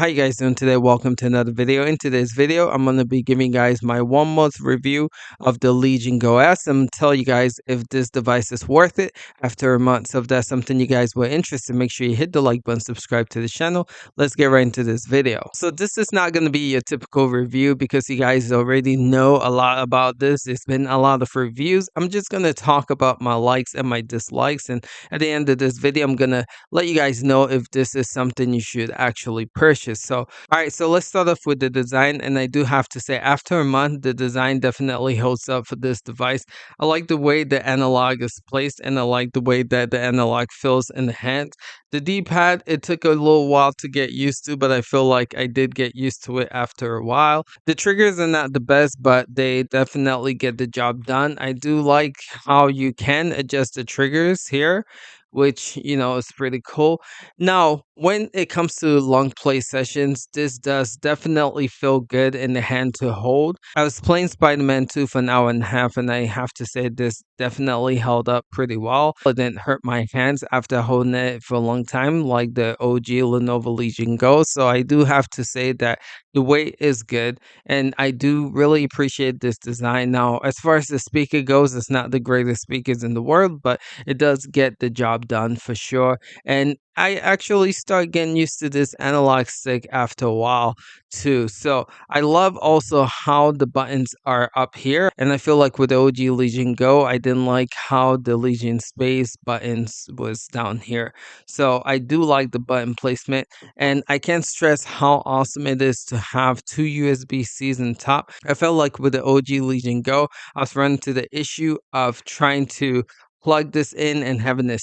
How you guys doing today? Welcome to another video. In today's video, I'm going to be giving you guys my 1 month review of the Legion Go S. I'm going to tell you guys if this device is worth it after a month. So if that's something you guys were interested, make sure you hit the like button, subscribe to the channel. Let's get right into this video. So this is not going to be a typical review because you guys already know a lot about this. It's been a lot of reviews. I'm just going to talk about my likes and my dislikes. And at the end of this video, I'm going to let you guys know if this is something you should actually purchase. So, all right, so let's start off with the design. And I do have to say, after a month, the design definitely holds up for this device. I like the way the analog is placed, and I like the way that the analog feels in the hand. The D-pad, it took a little while to get used to, but I feel like I did get used to it after a while. The triggers are not the best, but they definitely get the job done. I do like how you can adjust the triggers here, which is pretty cool. Now, when it comes to long play sessions, this does definitely feel good in the hand to hold. I was playing Spider-Man 2 for an hour and a half, and I have to say this definitely held up pretty well. It didn't hurt my hands after holding it for a long time, like the OG Lenovo Legion Go. So I do have to say that the weight is good, and I do really appreciate this design. Now, as far as the speaker goes, it's not the greatest speakers in the world, but it does get the job done for sure. And I actually start getting used to this analog stick after a while too. So I love also how the buttons are up here. And I feel like with the OG Legion Go, I didn't like how the Legion Space buttons was down here. So I do like the button placement. And I can't stress how awesome it is to have two USB-Cs on top. I felt like with the OG Legion Go, I was running into the issue of trying to plug this in and having to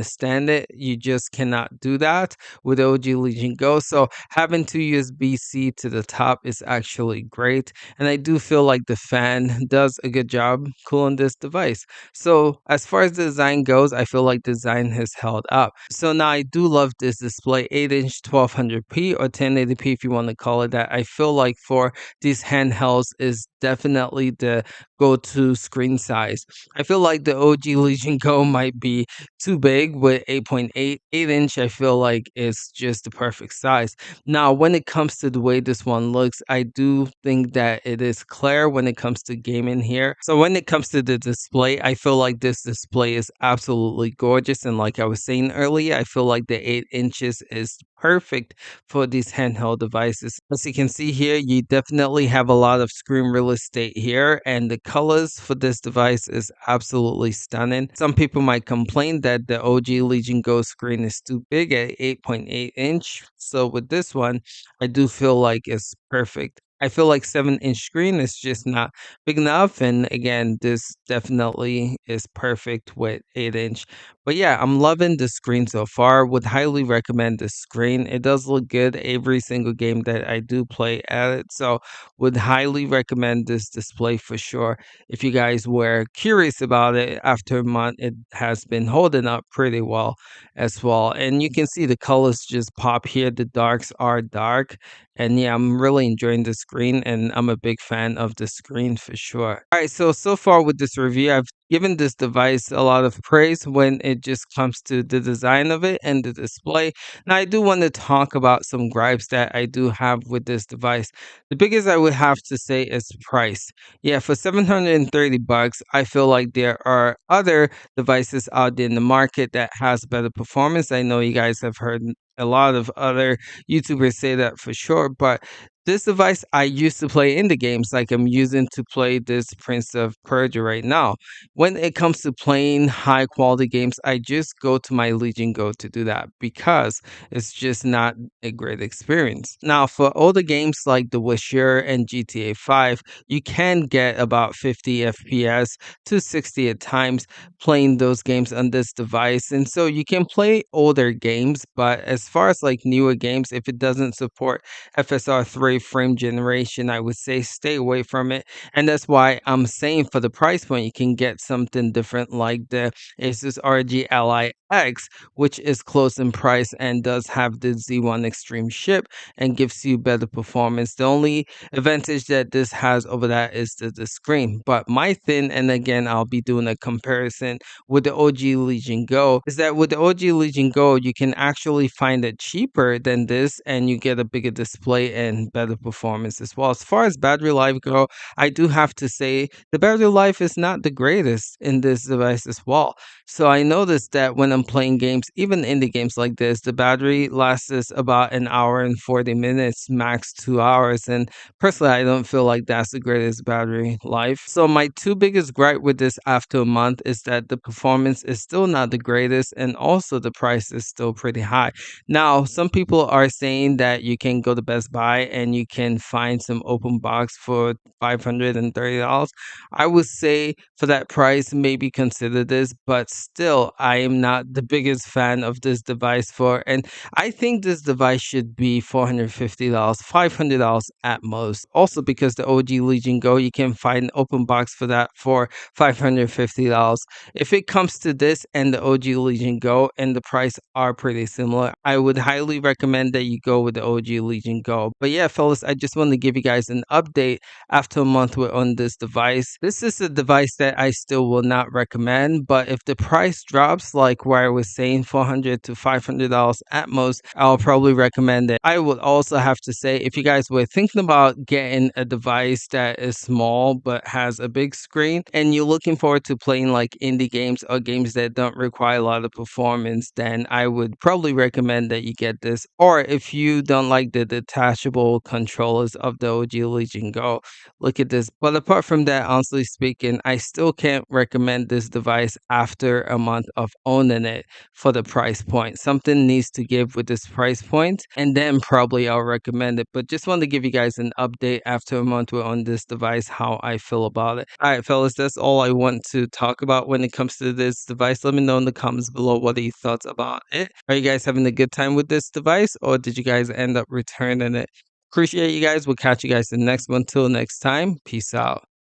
stand it. You just cannot do that with OG Legion Go. So having two USB-C to the top is actually great. And I do feel like the fan does a good job cooling this device. So as far as the design goes, I feel like design has held up. So now I do love this display, 8-inch 1200p or 1080p if you want to call it that. I feel like for these handhelds is definitely the go-to screen size. I feel like the OG Legion Go might be too big with 8.8. 8-inch I feel like is just the perfect size. Now, when it comes to the way this one looks, I do think that it is clear when it comes to gaming here. So when it comes to the display, I feel like this display is absolutely gorgeous. And like I was saying earlier, I feel like the 8 inches is perfect for these handheld devices. As you can see here, you definitely have a lot of screen real estate here, and the colors for this device is absolutely stunning. Some people might complain that the OG Legion Go screen is too big at 8.8-inch. So with this one, I do feel like it's perfect. I feel like 7-inch screen is just not big enough. And again, this definitely is perfect with 8-inch. But yeah, I'm loving the screen so far. Would highly recommend the screen. It does look good every single game that I do play at it. So would highly recommend this display for sure. If you guys were curious about it, after a month, it has been holding up pretty well as well. And you can see the colors just pop here. The darks are dark. And yeah, I'm really enjoying the screen, and I'm a big fan of the screen for sure. All right, so far with this review, I've given this device a lot of praise when it just comes to the design of it and the display. Now, I do want to talk about some gripes that I do have with this device. The biggest I would have to say is price. Yeah, for 730 bucks, I feel like there are other devices out there in the market that has better performance. I know you guys have heard a lot of other YouTubers say that for sure, but this device I used to play indie games like I'm using to play this Prince of Persia right now. When it comes to playing high quality games, I just go to my Legion Go to do that because it's just not a great experience. Now, for older games like The Witcher and GTA 5, you can get about 50 FPS to 60 at times playing those games on this device. And so you can play older games, but as far as like newer games, if it doesn't support FSR3 frame generation, I would say stay away from it. And that's why I'm saying for the price point, you can get something different like the Asus RG Ally X, which is close in price and does have the Z1 Extreme chip and gives you better performance. The only advantage that this has over that is the screen. But my thing, and again, I'll be doing a comparison with the OG Legion Go, is that with the OG Legion Go, you can actually find it cheaper than this and you get a bigger display and better performance as well. As far as battery life go, I do have to say the battery life is not the greatest in this device as well. So I noticed that when I'm playing games, even indie games like this, the battery lasts us about an hour and 40 minutes, max 2 hours. And personally, I don't feel like that's the greatest battery life. So my two biggest gripe with this after a month is that the performance is still not the greatest, and also the price is still pretty high. Now, some people are saying that you can go to Best Buy and you can find some open box for $530. I would say for that price, maybe consider this, but still, I am not the biggest fan of this device for, and I think this device should be $450, $500 at most. Also, because the OG Legion Go, you can find an open box for that for $550. If it comes to this and the OG Legion Go and the price are pretty similar, I would highly recommend that you go with the OG Legion Go. But yeah, fellas, I just want to give you guys an update after a month we're on this device. This is a device that I still will not recommend, but if the price drops, like where I was saying, $400 to $500 at most, I'll probably recommend it. I would also have to say, if you guys were thinking about getting a device that is small but has a big screen, and you're looking forward to playing like indie games or games that don't require a lot of performance, then I would probably recommend that you get this. Or if you don't like the detachable controllers of the OG Legion Go, look at this. But apart from that, honestly speaking, I still can't recommend this device after a month of owning it for the price point. Something needs to give with this price point, and then probably I'll recommend it. But just want to give you guys an update after a month we're on this device, how I feel about it. All right, fellas, that's all I want to talk about when it comes to this device. Let me know in the comments below what are your thoughts about it. Are you guys having a good time with this device, or did you guys end up returning it? Appreciate you guys. We'll catch you guys in the next one. Till next time, peace out.